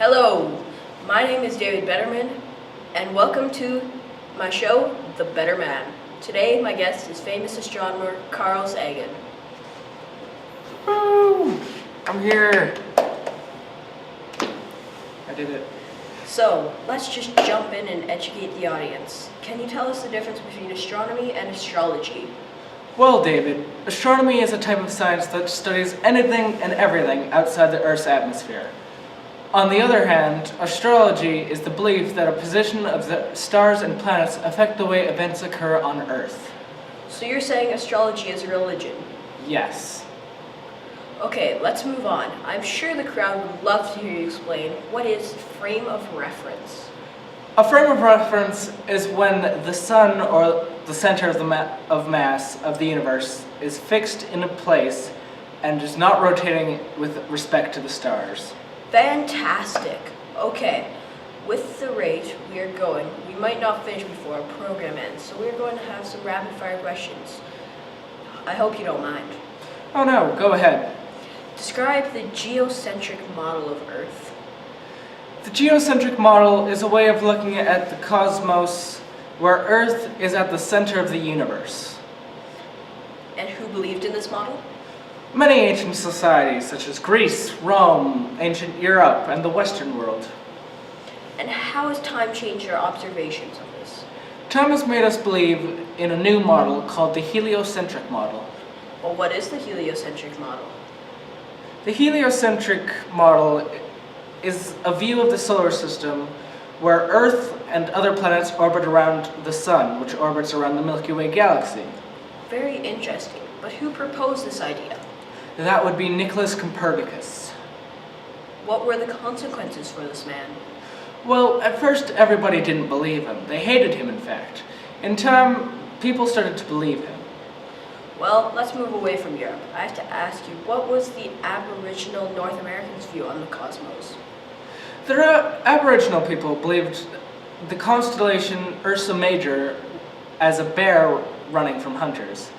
Hello, my name is David Betterman, and welcome to my show, The Better Man. Today, my guest is famous astronomer Carl Sagan. Woo! I'm here. I did it. So, let's just jump in and educate the audience. Can you tell us the difference between astronomy and astrology? Well, David, astronomy is a type of science that studies anything and everything outside the Earth's atmosphere. On the other hand, astrology is the belief that a position of the stars and planets affect the way events occur on Earth. So you're saying astrology is a religion? Yes. Okay, let's move on. I'm sure the crowd would love to hear you explain what is frame of reference. A frame of reference is when the sun, or the center of of mass of the universe, is fixed in a place and is not rotating with respect to the stars. Fantastic. Okay, with the rate we are going, we might not finish before our program ends, so we're going to have some rapid fire questions. I hope you don't mind. Oh no, go ahead. Describe the geocentric model of Earth. The geocentric model is a way of looking at the cosmos where Earth is at the center of the universe. And who believed in this model? Many ancient societies such as Greece, Rome, ancient Europe, and the Western world. And how has time changed your observations of this? Time has made us believe in a new model called the Heliocentric Model. Well, what is the heliocentric model? The heliocentric model is a view of the solar system where Earth and other planets orbit around the Sun, which orbits around the Milky Way galaxy. Very interesting, but who proposed this idea? That would be Nicholas Copernicus. What were the consequences for this man? Well, at first everybody didn't believe him. They hated him, in fact. In time, people started to believe him. Well, let's move away from Europe. I have to ask you, what was the Aboriginal North Americans' view on the cosmos? The Aboriginal people believed the constellation Ursa Major as a bear running from hunters.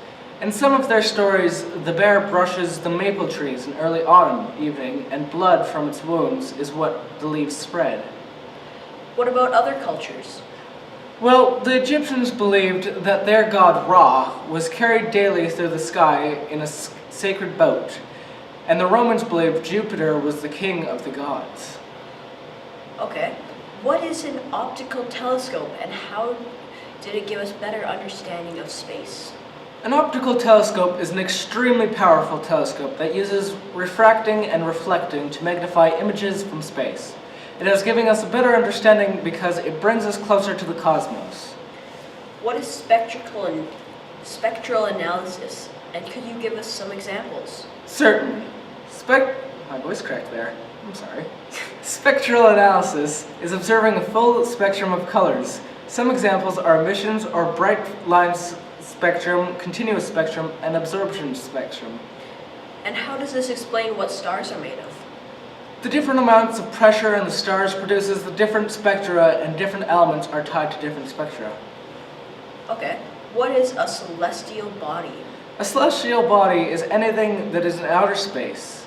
In some of their stories, the bear brushes the maple trees in early autumn evening, and blood from its wounds is what the leaves spread. What about other cultures? Well, the Egyptians believed that their god Ra was carried daily through the sky in a sacred boat, and the Romans believed Jupiter was the king of the gods. Okay, what is an optical telescope and how did it give us better understanding of space? An optical telescope is an extremely powerful telescope that uses refracting and reflecting to magnify images from space. It is giving us a better understanding because it brings us closer to the cosmos. What is spectral analysis, and could you give us some examples? Certainly. My voice cracked there. I'm sorry. Spectral analysis is observing a full spectrum of colors. Some examples are emissions or bright lines spectrum, continuous spectrum, and absorption spectrum. And how does this explain what stars are made of? The different amounts of pressure in the stars produces the different spectra, and different elements are tied to different spectra. Okay, what is a celestial body? A celestial body is anything that is in outer space.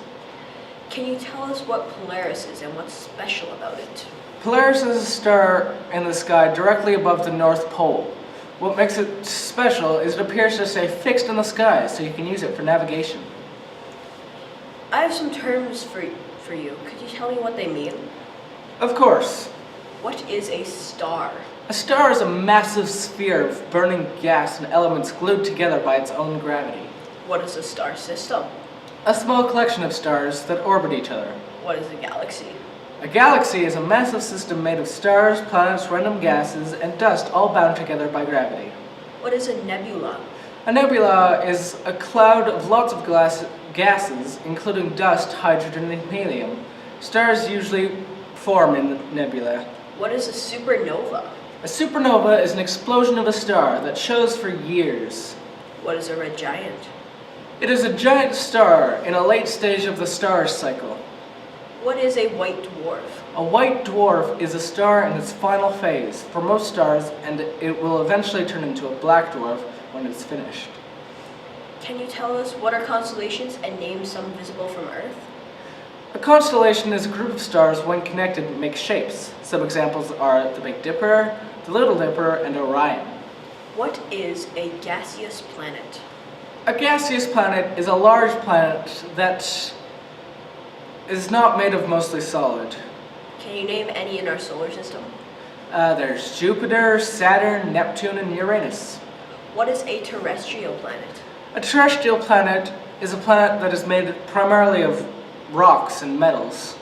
Can you tell us what Polaris is and what's special about it? Polaris is a star in the sky directly above the North Pole. What makes it special is it appears to stay fixed in the sky, so you can use it for navigation. I have some terms for you. Could you tell me what they mean? Of course. What is a star? A star is a massive sphere of burning gas and elements glued together by its own gravity. What is a star system? A small collection of stars that orbit each other. What is a galaxy? A galaxy is a massive system made of stars, planets, random gases, and dust all bound together by gravity. What is a nebula? A nebula is a cloud of lots of gases, including dust, hydrogen, and helium. Stars usually form in the nebula. What is a supernova? A supernova is an explosion of a star that shows for years. What is a red giant? It is a giant star in a late stage of the star cycle. What is a white dwarf? A white dwarf is a star in its final phase for most stars, and it will eventually turn into a black dwarf when it's finished. Can you tell us what are constellations and name some visible from Earth? A constellation is a group of stars when connected make shapes. Some examples are the Big Dipper, the Little Dipper, and Orion. What is a gaseous planet? A gaseous planet is a large planet that is not made of mostly solid. Can you name any in our solar system? There's Jupiter, Saturn, Neptune, and Uranus. What is a terrestrial planet? A terrestrial planet is a planet that is made primarily of rocks and metals.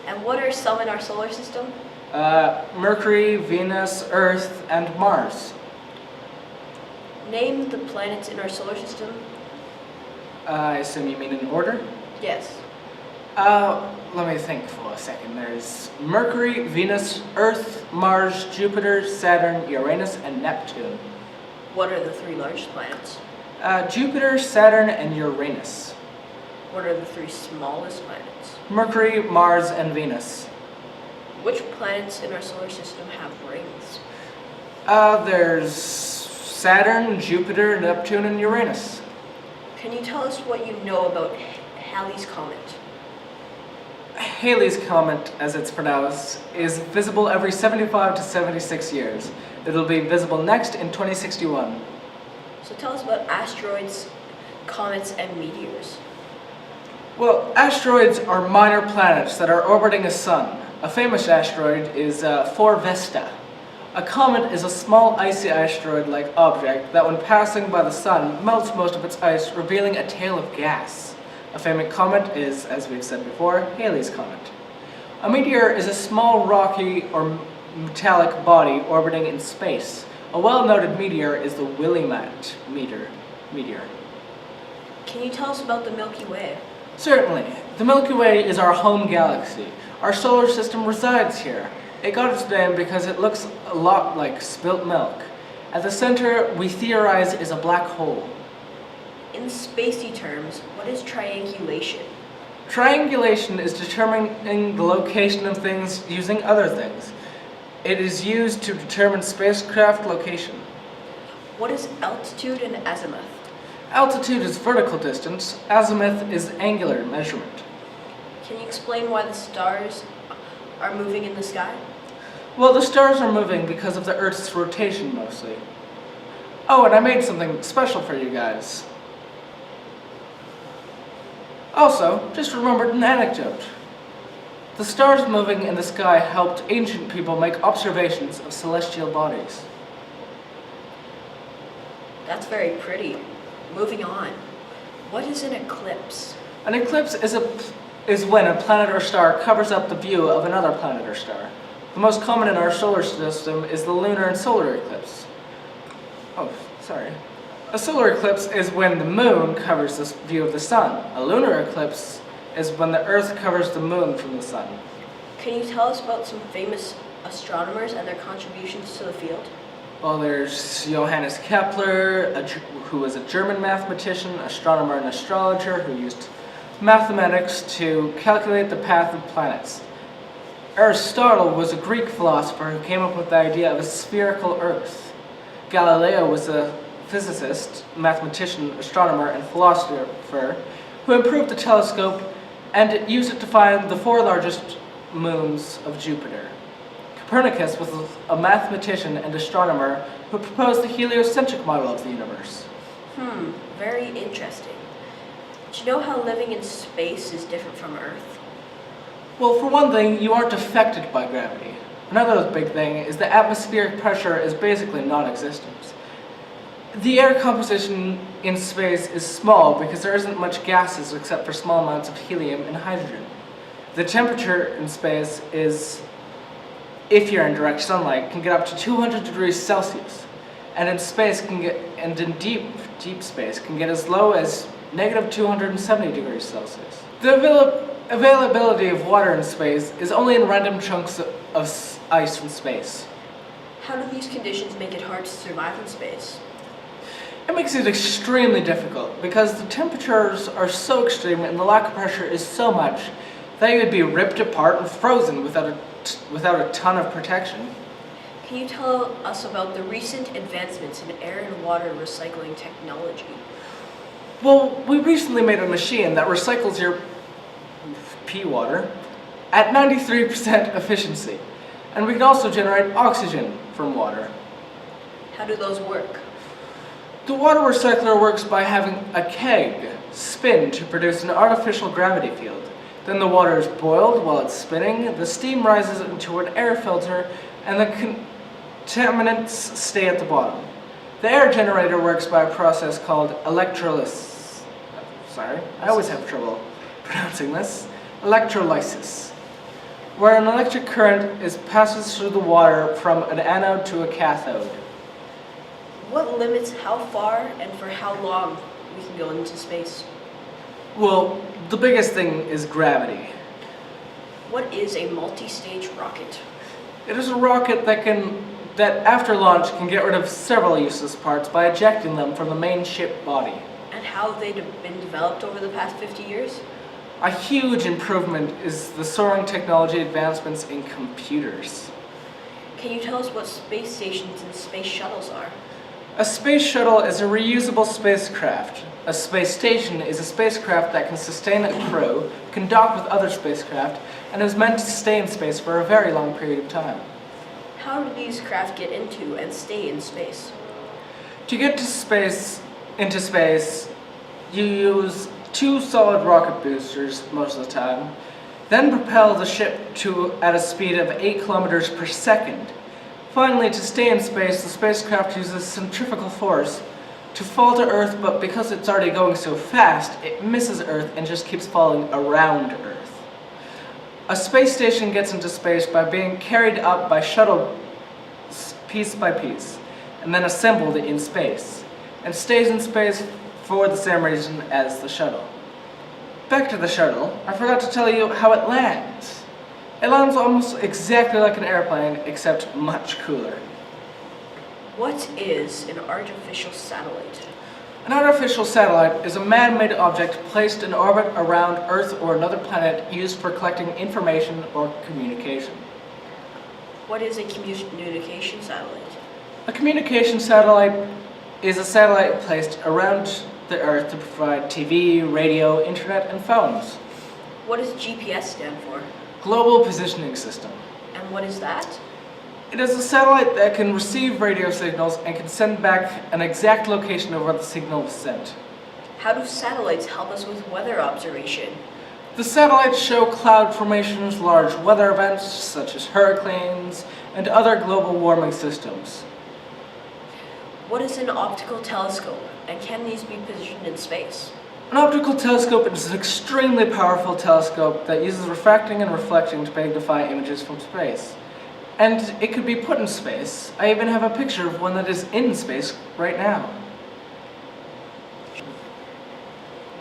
And what are some in our solar system? Mercury, Venus, Earth, and Mars. Name the planets in our solar system. I assume you mean in order? Yes. Let me think for a second. There's Mercury, Venus, Earth, Mars, Jupiter, Saturn, Uranus, and Neptune. What are the three largest planets? Jupiter, Saturn, and Uranus. What are the three smallest planets? Mercury, Mars, and Venus. Which planets in our solar system have rings? There's Saturn, Jupiter, Neptune, and Uranus. Can you tell us what you know about Halley's Comet? Halley's Comet, as it's pronounced, is visible every 75 to 76 years. It'll be visible next in 2061. So tell us about asteroids, comets, and meteors. Well, asteroids are minor planets that are orbiting a sun. A famous asteroid is 4 Vesta. A comet is a small icy asteroid-like object that when passing by the sun melts most of its ice, revealing a tail of gas. A famous comet is, as we've said before, Halley's Comet. A meteor is a small rocky or metallic body orbiting in space. A well-noted meteor is the Willamette meteor. Can you tell us about the Milky Way? Certainly. The Milky Way is our home galaxy. Our solar system resides here. It got its name because it looks a lot like spilt milk. At the center, we theorize, is a black hole. In spacey terms, what is triangulation? Triangulation is determining the location of things using other things. It is used to determine spacecraft location. What is altitude and azimuth? Altitude is vertical distance, azimuth is angular measurement. Can you explain why the stars are moving in the sky? Well, the stars are moving because of the Earth's rotation mostly. Oh, and I made something special for you guys. Also, just remembered an anecdote. The stars moving in the sky helped ancient people make observations of celestial bodies. That's very pretty. Moving on. What is an eclipse? An eclipse is when a planet or star covers up the view of another planet or star. The most common in our solar system is the lunar and solar eclipse. Oh, sorry. A solar eclipse is when the moon covers the view of the sun. A lunar eclipse is when the Earth covers the moon from the sun. Can you tell us about some famous astronomers and their contributions to the field? Well, there's Johannes Kepler, who was a German mathematician, astronomer, and astrologer who used mathematics to calculate the path of planets. Aristotle was a Greek philosopher who came up with the idea of a spherical Earth. Galileo was a physicist, mathematician, astronomer, and philosopher who improved the telescope and used it to find the 4 largest moons of Jupiter. Copernicus was a mathematician and astronomer who proposed the heliocentric model of the universe. Very interesting. Do you know how living in space is different from Earth? Well, for one thing, you aren't affected by gravity. Another big thing is the atmospheric pressure is basically non-existent. The air composition in space is small because there isn't much gases except for small amounts of helium and hydrogen. The temperature in space is, if you're in direct sunlight, can get up to 200 degrees Celsius. And in space in deep space can get as low as negative 270 degrees Celsius. The availability of water in space is only in random chunks of ice from space. How do these conditions make it hard to survive in space? It makes it extremely difficult because the temperatures are so extreme and the lack of pressure is so much that you would be ripped apart and frozen without a ton of protection. Can you tell us about the recent advancements in air and water recycling technology? Well, we recently made a machine that recycles your P water, at 93% efficiency. And we can also generate oxygen from water. How do those work? The water recycler works by having a keg spin to produce an artificial gravity field. Then the water is boiled while it's spinning, the steam rises into an air filter, and the contaminants stay at the bottom. The air generator works by a process called electrolysis. Sorry, I always have trouble pronouncing this. Electrolysis, where an electric current passes through the water from an anode to a cathode. What limits how far and for how long we can go into space? Well, the biggest thing is gravity. What is a multi-stage rocket? It is a rocket that after launch can get rid of several useless parts by ejecting them from the main ship body. And how have they been developed over the past 50 years? A huge improvement is the soaring technology advancements in computers. Can you tell us what space stations and space shuttles are? A space shuttle is a reusable spacecraft. A space station is a spacecraft that can sustain a crew, can dock with other spacecraft, and is meant to stay in space for a very long period of time. How do these craft get into and stay in space? To get into space, you use 2 solid rocket boosters most of the time, then propel the ship at a speed of 8 kilometers per second. Finally, to stay in space, the spacecraft uses centrifugal force to fall to Earth, but because it's already going so fast, it misses Earth and just keeps falling around Earth. A space station gets into space by being carried up by shuttle piece by piece, and then assembled in space, and stays in space for the same reason as the shuttle. Back to the shuttle, I forgot to tell you how it lands. It lands almost exactly like an airplane, except much cooler. What is an artificial satellite? An artificial satellite is a man-made object placed in orbit around Earth or another planet used for collecting information or communication. What is a communication satellite? A communication satellite is a satellite placed around the Earth to provide TV, radio, internet, and phones. What does GPS stand for? Global Positioning System. And what is that? It is a satellite that can receive radio signals and can send back an exact location of where the signal was sent. How do satellites help us with weather observation? The satellites show cloud formations, large weather events such as hurricanes, and other global warming systems. What is an optical telescope, and can these be positioned in space? An optical telescope is an extremely powerful telescope that uses refracting and reflecting to magnify images from space. And it could be put in space. I even have a picture of one that is in space right now.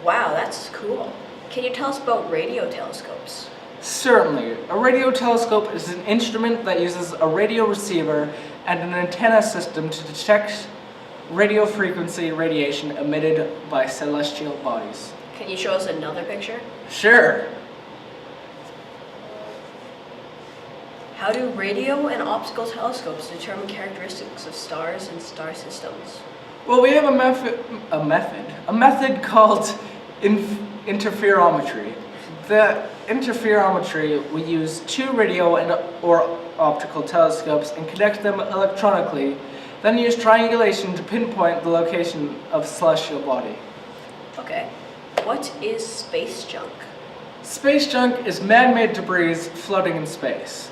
Wow, that's cool. Can you tell us about radio telescopes? Certainly. A radio telescope is an instrument that uses a radio receiver and an antenna system to detect radio frequency radiation emitted by celestial bodies. Can you show us another picture? Sure. How do radio and optical telescopes determine characteristics of stars and star systems? Well, we have a method called interferometry. The interferometry, we use 2 radio or optical telescopes and connect them electronically, then use triangulation to pinpoint the location of a celestial body. Okay. What is space junk? Space junk is man-made debris floating in space.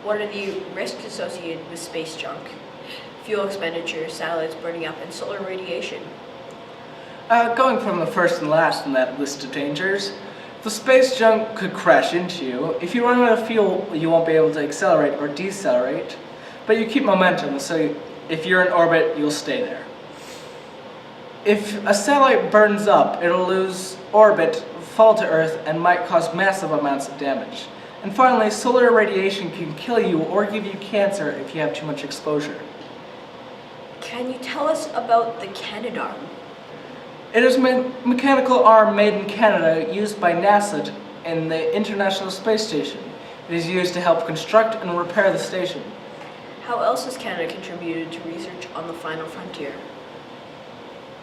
What are the risks associated with space junk? Fuel expenditure, satellites burning up, and solar radiation. Going from the first and last in that list of dangers, the space junk could crash into you. If you run out of fuel, you won't be able to accelerate or decelerate, but you keep momentum, so if you're in orbit, you'll stay there. If a satellite burns up, it'll lose orbit, fall to Earth, and might cause massive amounts of damage. And finally, solar radiation can kill you or give you cancer if you have too much exposure. Can you tell us about the Canadarm? It is a mechanical arm made in Canada used by NASA in the International Space Station. It is used to help construct and repair the station. How else has Canada contributed to research on the final frontier?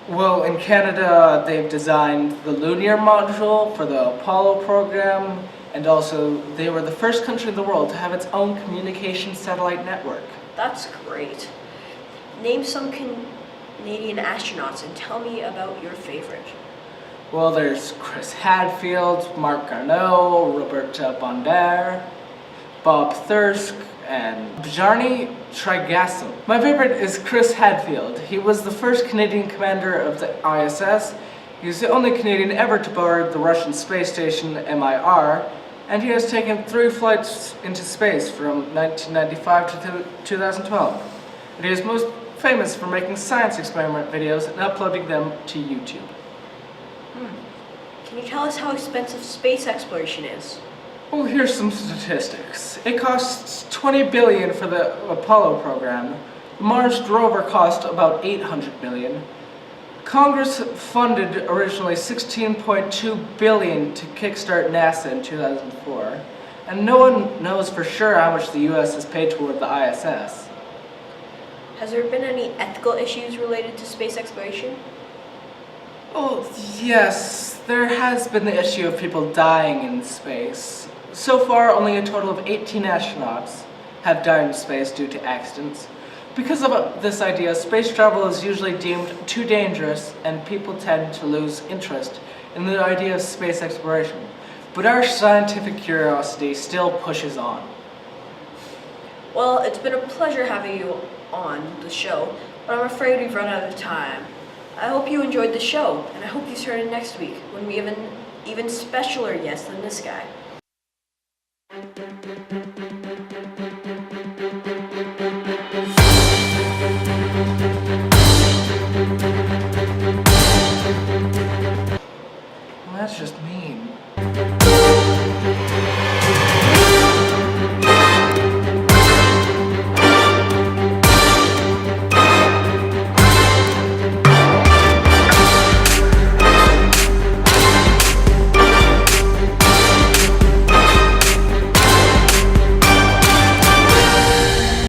Well, in Canada, they've designed the lunar module for the Apollo program, And also, they were the first country in the world to have its own communication satellite network. That's great. Name some Canadian astronauts and tell me about your favorite. Well, there's Chris Hadfield, Marc Garneau, Roberta Bondar, Bob Thirsk, and Bjarni Trigason. My favorite is Chris Hadfield. He was the first Canadian commander of the ISS. He was the only Canadian ever to board the Russian space station MIR, and he has taken 3 flights into space from 1995 to 2012. And he is most famous for making science experiment videos and uploading them to YouTube. Can you tell us how expensive space exploration is? Well, here's some statistics. It costs $20 billion for the Apollo program. The Mars rover cost about $800 million. Congress funded originally $16.2 billion to kickstart NASA in 2004, and no one knows for sure how much the U.S. has paid toward the ISS. Has there been any ethical issues related to space exploration? Oh, yes, there has been the issue of people dying in space. So far, only a total of 18 astronauts have died in space due to accidents. Because of this idea, space travel is usually deemed too dangerous, and people tend to lose interest in the idea of space exploration. But our scientific curiosity still pushes on. Well, it's been a pleasure having you on the show, but I'm afraid we've run out of time. I hope you enjoyed the show, and I hope you tune in next week when we have an even specialer guest than this guy.